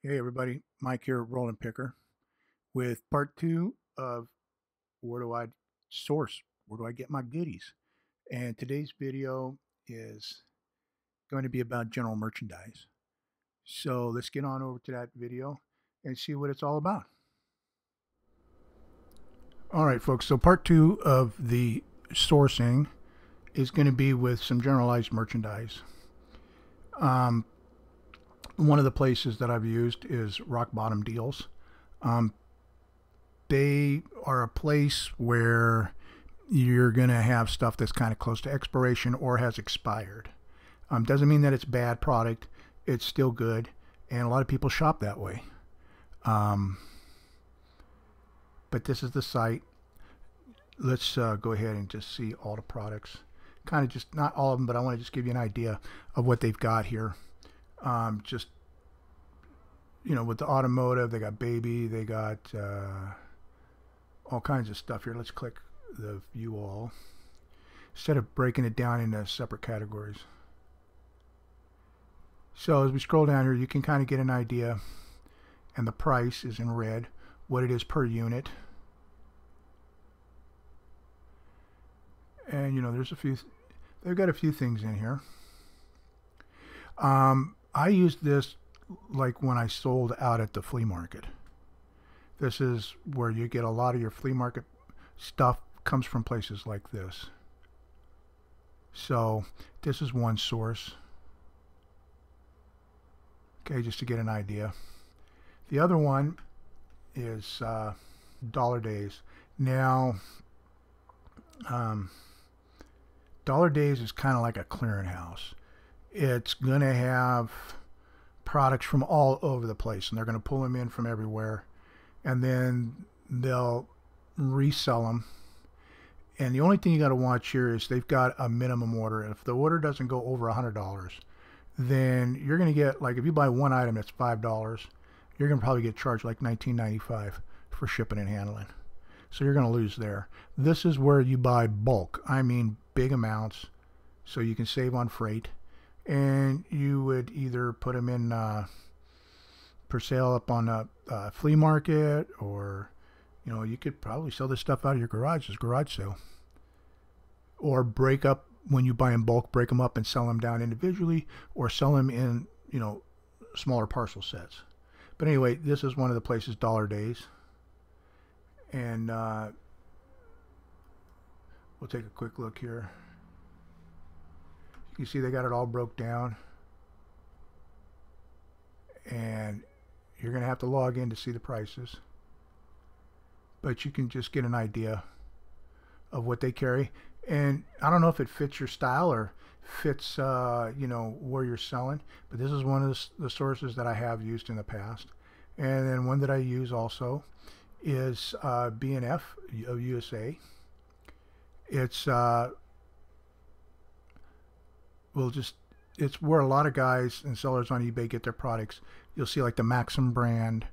Hey everybody, Mike here, Rollin Picker, with part two of where do I source, where do I get my goodies? And today's video is going to be about general merchandise. So let's get on over to that video and see what it's all about. All right, folks, so part two of the sourcing is going to be with some generalized merchandise. One of the places that I've used is Rock Bottom Deals. They are a place where you're going to have stuff that's kind of close to expiration or has expired. Doesn't mean that it's bad product. It's still good, and a lot of people shop that way. But this is the site. Let's go ahead and just see all the products. Kind of just, not all of them, but I want to just give you an idea of what they've got here. Just, you know, with the automotive, they got baby, they got all kinds of stuff here. Let's click the view all instead of breaking it down into separate categories. So as we scroll down here, you can kind of get an idea, and the price is in red, what it is per unit. And you know, there's a few, they've got a few things in here. I used this like when I sold out at the flea market. This is where you get a lot of your flea market stuff comes from places like this. So this is one source. Okay, just to get an idea. The other one is Dollar Days. Now, Dollar Days is kind of like a clearinghouse. It's going to have products from all over the place, and they're going to pull them in from everywhere, and then they'll resell them. And the only thing you got to watch here is they've got a minimum order. If the order doesn't go over $100, then you're going to get, like, if you buy one item that's $5, you're going to probably get charged like $19.95 for shipping and handling. So you're going to lose there. This is where you buy bulk. I mean big amounts, so you can save on freight. And you would either put them in for sale up on a flea market, or you know, you could probably sell this stuff out of your garage as garage sale, or break up when you buy in bulk, break them up and sell them down individually, or sell them in, you know, smaller parcel sets. But anyway, this is one of the places, Dollar Days, and we'll take a quick look here. You see they got it all broke down, and you're going to have to log in to see the prices, but you can just get an idea of what they carry. And I don't know if it fits your style or fits you know, where you're selling, but this is one of the sources that I have used in the past. And then one that I use also is B&F of USA. It's it's where a lot of guys and sellers on eBay get their products. You'll see like the Maxim brand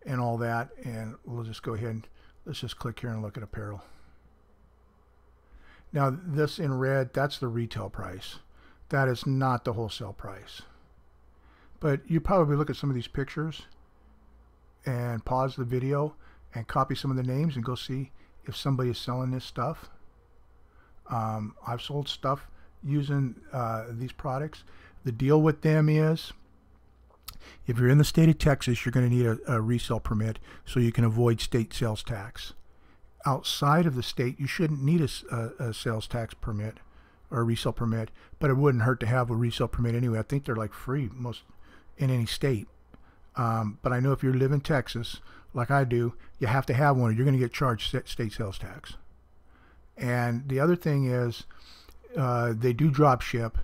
and all that, and we'll just go ahead and let's just click here and look at apparel. Now this in red, that's the retail price. That is not the wholesale price. But you probably look at some of these pictures and pause the video and copy some of the names and go see if somebody is selling this stuff. I've sold stuff using these products. The deal with them is, if you're in the state of Texas, you're going to need a resale permit so you can avoid state sales tax. Outside of the state, you shouldn't need a sales tax permit or a resale permit, but it wouldn't hurt to have a resale permit anyway. I think they're like free most in any state. But I know if you live in Texas, like I do, you have to have one or you're going to get charged state sales tax. And the other thing is, they do drop ship.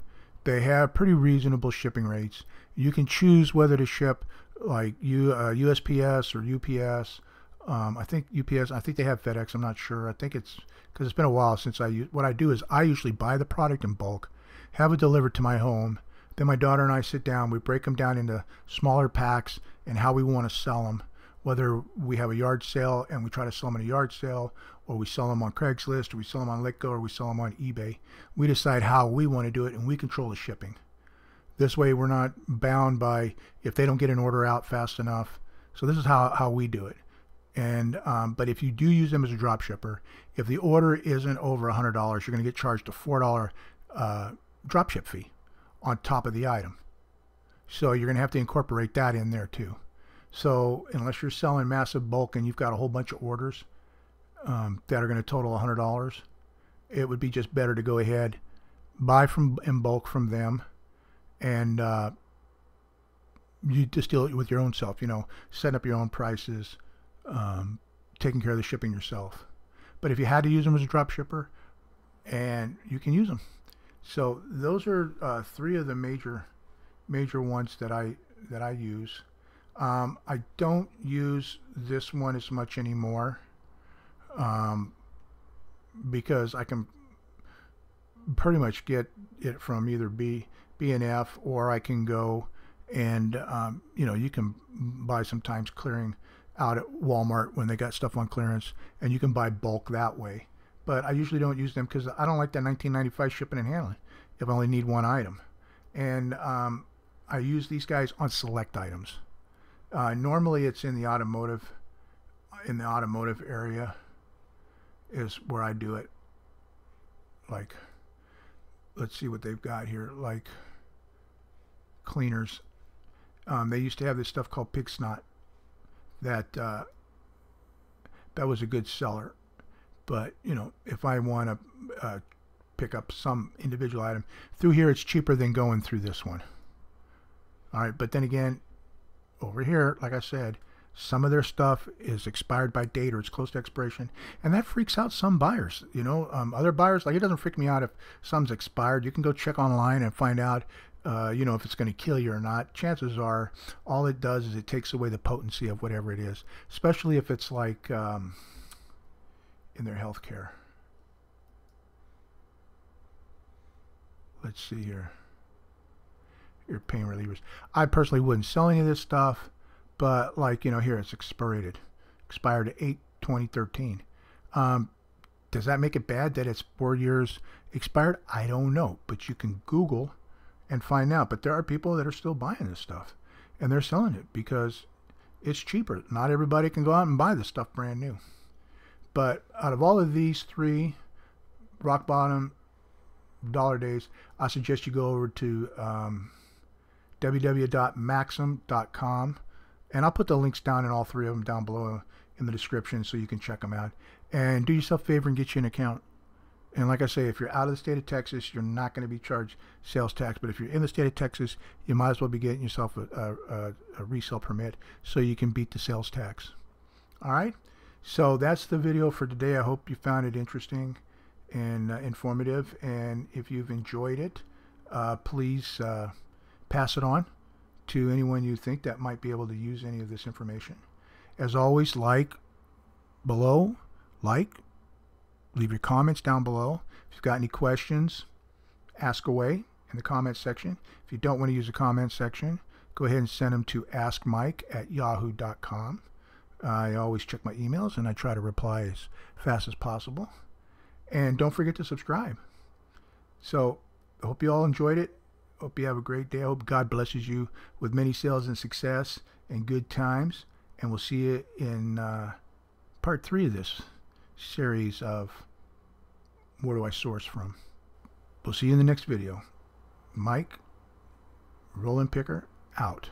They have pretty reasonable shipping rates. You can choose whether to ship like USPS or UPS. I think UPS, I think they have FedEx, I'm not sure. I think it's, because it's been a while since I use, what I do is I usually buy the product in bulk, have it delivered to my home. Then my daughter and I sit down, we break them down into smaller packs and how we want to sell them. Whether we have a yard sale and we try to sell them in a yard sale, or we sell them on Craigslist, or we sell them on Letgo, or we sell them on eBay. We decide how we want to do it, and we control the shipping. This way we're not bound by if they don't get an order out fast enough. So this is how we do it. And but if you do use them as a drop shipper, if the order isn't over $100, you're going to get charged a $4 drop ship fee on top of the item. So you're going to have to incorporate that in there too. So unless you're selling massive bulk and you've got a whole bunch of orders that are going to total $100, it would be just better to go ahead, buy in bulk from them, and you just deal it with your own self, you know, set up your own prices, taking care of the shipping yourself. But if you had to use them as a drop shipper, and you can use them. So those are 3 of the major ones that I use. I don't use this one as much anymore because I can pretty much get it from either B&F, or I can go and you know, you can buy sometimes clearing out at Walmart when they got stuff on clearance, and you can buy bulk that way. But I usually don't use them because I don't like that $19.95 shipping and handling if I only need one item. And I use these guys on select items. Normally it's in the automotive area is where I do it. Like, let's see what they've got here. Like cleaners. They used to have this stuff called pig snot. That was a good seller. But you know, if I want to pick up some individual item through here, it's cheaper than going through this one. All right, but then again, over here, like I said, some of their stuff is expired by date or it's close to expiration, and that freaks out some buyers. You know, other buyers, like, it doesn't freak me out if something's expired. You can go check online and find out, you know, if it's going to kill you or not. Chances are, all it does is it takes away the potency of whatever it is, especially if it's like in their healthcare. Let's see here. Your pain relievers. I personally wouldn't sell any of this stuff, but like, you know, here it's expired 8/2013. Does that make it bad that it's 4 years expired? I don't know, but you can Google and find out. But there are people that are still buying this stuff, and they're selling it because it's cheaper. Not everybody can go out and buy this stuff brand new. But out of all of these 3 rock bottom dollar days, I suggest you go over to www.maxim.com, and I'll put the links down in all 3 of them down below in the description so you can check them out. And do yourself a favor and get you an account. And like I say, if you're out of the state of Texas, you're not going to be charged sales tax. But if you're in the state of Texas, you might as well be getting yourself a resale permit so you can beat the sales tax. All right? So that's the video for today. I hope you found it interesting and informative. And if you've enjoyed it, please pass it on to anyone you think that might be able to use any of this information. As always, like below, leave your comments down below. If you've got any questions, ask away in the comments section. If you don't want to use the comments section, go ahead and send them to askmike@yahoo.com. I always check my emails and I try to reply as fast as possible. And don't forget to subscribe. So I hope you all enjoyed it. Hope you have a great day. I hope God blesses you with many sales and success and good times. And we'll see you in part 3 of this series of where do I source from. We'll see you in the next video. Mike, Rollin Picker, out.